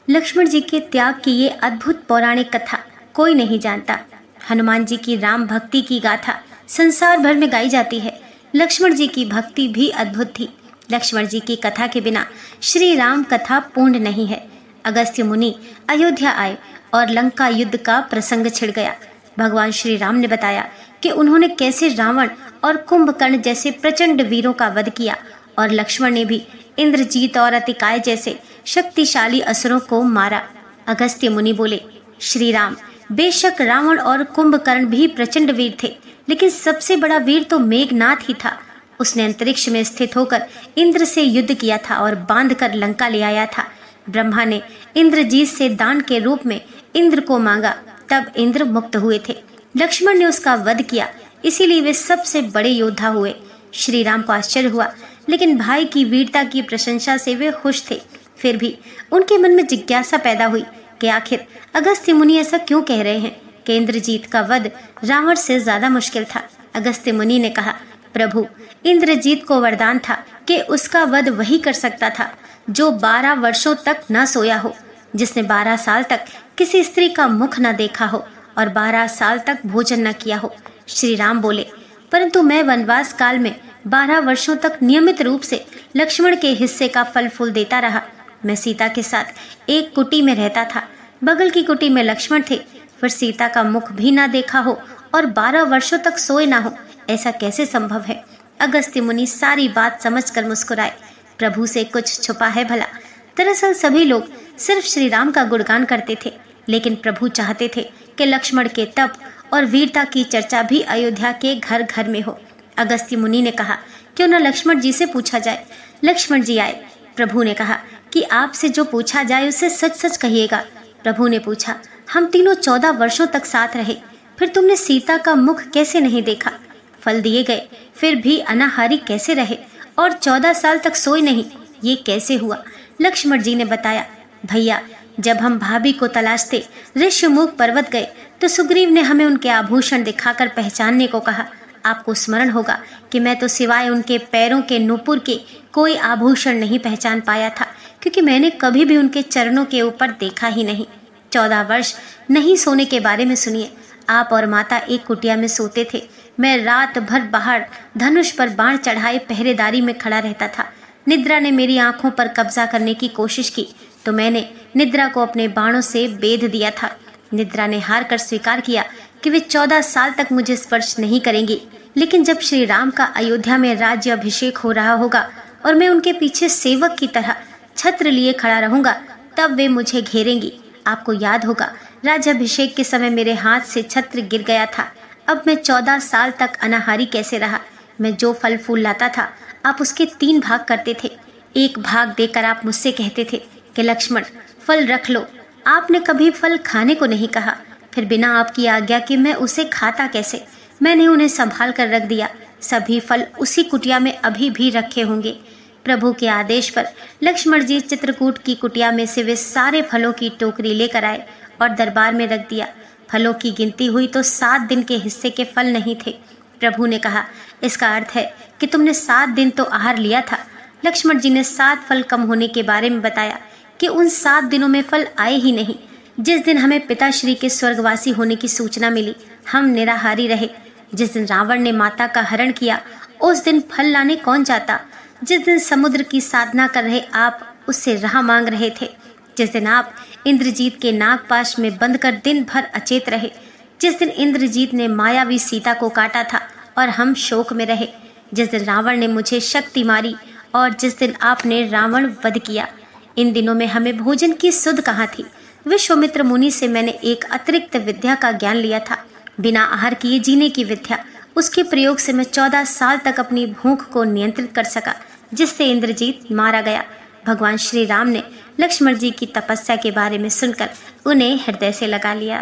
लक्ष्मण जी के त्याग की ये अद्भुत पौराणिक कथा कोई नहीं जानता। हनुमान जी की राम भक्ति की गाथा संसार भर में गाई जाती है। लक्ष्मण जी की भक्ति भी अद्भुत थी। लक्ष्मण जी की कथा के बिना श्री राम कथा पूर्ण नहीं है। अगस्त्य मुनि अयोध्या आए और लंका युद्ध का प्रसंग छिड़ गया। भगवान श्री राम ने बताया कि उन्होंने कैसे रावण और कुंभकर्ण जैसे प्रचंड वीरों का वध किया और लक्ष्मण ने भी इंद्रजीत और अतिकाय जैसे शक्तिशाली असुरों को मारा। अगस्त्य मुनि बोले, श्री राम, बेशक रावण और कुंभकर्ण भी प्रचंड वीर थे, लेकिन सबसे बड़ा वीर तो मेघनाथ ही था। उसने अंतरिक्ष में स्थित होकर इंद्र से युद्ध किया था और बांधकर लंका ले आया था। ब्रह्मा ने इंद्रजीत से दान के रूप में इंद्र को मांगा, तब इंद्र मुक्त हुए थे। लक्ष्मण ने उसका वध किया, इसीलिए वे सबसे बड़े योद्धा हुए। श्री राम को आश्चर्य हुआ, लेकिन भाई की वीरता की प्रशंसा से वे खुश थे। फिर भी उनके मन में जिज्ञासा पैदा हुई कि आखिर अगस्त्य मुनि ऐसा क्यों कह रहे हैं कि इंद्रजीत का वध रावण से ज्यादा मुश्किल था। अगस्त्य मुनि ने कहा, प्रभु, इंद्रजीत को वरदान था कि उसका वध वही कर सकता था जो 12 वर्षों तक न सोया हो, जिसने 12 साल तक किसी स्त्री का मुख न देखा हो और 12 साल तक भोजन न किया हो। श्री राम बोले, परंतु मैं वनवास काल में 12 वर्षों तक नियमित रूप से लक्ष्मण के हिस्से का फल फूल देता रहा। मैं सीता के साथ एक कुटी में रहता था। बगल की कुटी में लक्ष्मण थे। फिर सीता का मुख भी ना देखा हो और 12 वर्षों तक सोए ना हो, ऐसा कैसे संभव है? अगस्त्य मुनि सारी बात समझकर मुस्कुराए। प्रभु से कुछ छुपा है भला? दरअसल सभी लोग सिर्फ श्री राम का गुणगान करते थे, लेकिन प्रभु चाहते थे कि लक्ष्मण के तप और वीरता की चर्चा भी अयोध्या के घर घर में हो। अगस्त्य मुनि ने कहा, क्यों न लक्ष्मण जी से पूछा जाए। लक्ष्मण जी आए। प्रभु ने कहा कि आपसे जो पूछा जाए उसे सच सच कहिएगा। प्रभु ने पूछा, हम तीनों 14 वर्षों तक साथ रहे, फिर तुमने सीता का मुख कैसे नहीं देखा? फल दिए गए फिर भी अनाहारी कैसे रहे और 14 साल तक सोए नहीं, ये कैसे हुआ? लक्ष्मण जी ने बताया, भैया, जब हम भाभी को तलाशते ऋषिमुख पर्वत गए तो सुग्रीव ने हमें उनके आभूषण दिखाकर पहचानने को कहा। आपको स्मरण होगा कि मैं तो सिवाय उनके पैरों के नुपुर के कोई आभूषण नहीं पहचान पाया था, क्योंकि मैंने कभी भी उनके चरणों के ऊपर देखा ही नहीं। 14 वर्ष नहीं सोने के बारे में सुनिए। आप और माता एक कुटिया में सोते थे। मैं रात भर बाहर धनुष पर बाण चढ़ाए पहरेदारी में खड़ा रहता था। निद्रा ने मेरी आंखों पर कब्जा करने की कोशिश की तो मैंने निद्रा को अपने बाणों से बेध दिया था। निद्रा ने हार कर स्वीकार किया कि वे 14 साल तक मुझे स्पर्श नहीं करेंगी, लेकिन जब श्री राम का अयोध्या में राज्य अभिषेक हो रहा होगा और मैं उनके पीछे सेवक की तरह छत्र लिए खड़ा रहूंगा, तब वे मुझे घेरेंगी। आपको याद होगा, राज्याभिषेक के समय मेरे हाथ से छत्र गिर गया था। अब मैं 14 साल तक अनाहारी कैसे रहा? मैं जो फल फूल लाता था, आप उसके 3 भाग करते थे। एक भाग देकर आप मुझसे कहते थे कि लक्ष्मण, फल रख लो। आपने कभी फल खाने को नहीं कहा। फिर बिना आपकी आज्ञा के मैं उसे खाता कैसे? मैंने उन्हें संभाल कर रख दिया। सभी फल उसी कुटिया में अभी भी रखे होंगे। प्रभु के आदेश पर लक्ष्मण जी चित्रकूट की कुटिया में से वे सारे फलों की टोकरी लेकर आए और दरबार में रख दिया। फलों की गिनती हुई तो 7 दिन के हिस्से के फल नहीं थे। प्रभु ने कहा, इसका अर्थ है कि तुमने 7 दिन तो आहार लिया था। लक्ष्मण जी ने 7 फल कम होने के बारे में बताया कि उन 7 दिनों में फल आए ही नहीं। जिस दिन हमें पिताश्री के स्वर्गवासी होने की सूचना मिली, हम निराहारी रहे। जिस दिन रावण ने माता का हरण किया, उस दिन फल लाने कौन जाता? जिस दिन समुद्र की साधना कर रहे आप उससे राह मांग रहे थे, जिस दिन आप इंद्रजीत के नागपाश में बंद कर दिन भर अचेत रहे, जिस दिन इंद्रजीत ने मायावी सीता को काटा था और हम शोक में रहे, जिस दिन रावण ने मुझे शक्ति मारी और जिस दिन आपने रावण वध किया, इन दिनों में हमें भोजन की सुध कहाँ थी? विश्वामित्र मुनि से मैंने एक अतिरिक्त विद्या का ज्ञान लिया था, बिना आहार किए जीने की विद्या। उसके प्रयोग से मैं 14 साल तक अपनी भूख को नियंत्रित कर सका, जिससे इंद्रजीत मारा गया। भगवान श्री राम ने लक्ष्मण जी की तपस्या के बारे में सुनकर उन्हें हृदय से लगा लिया।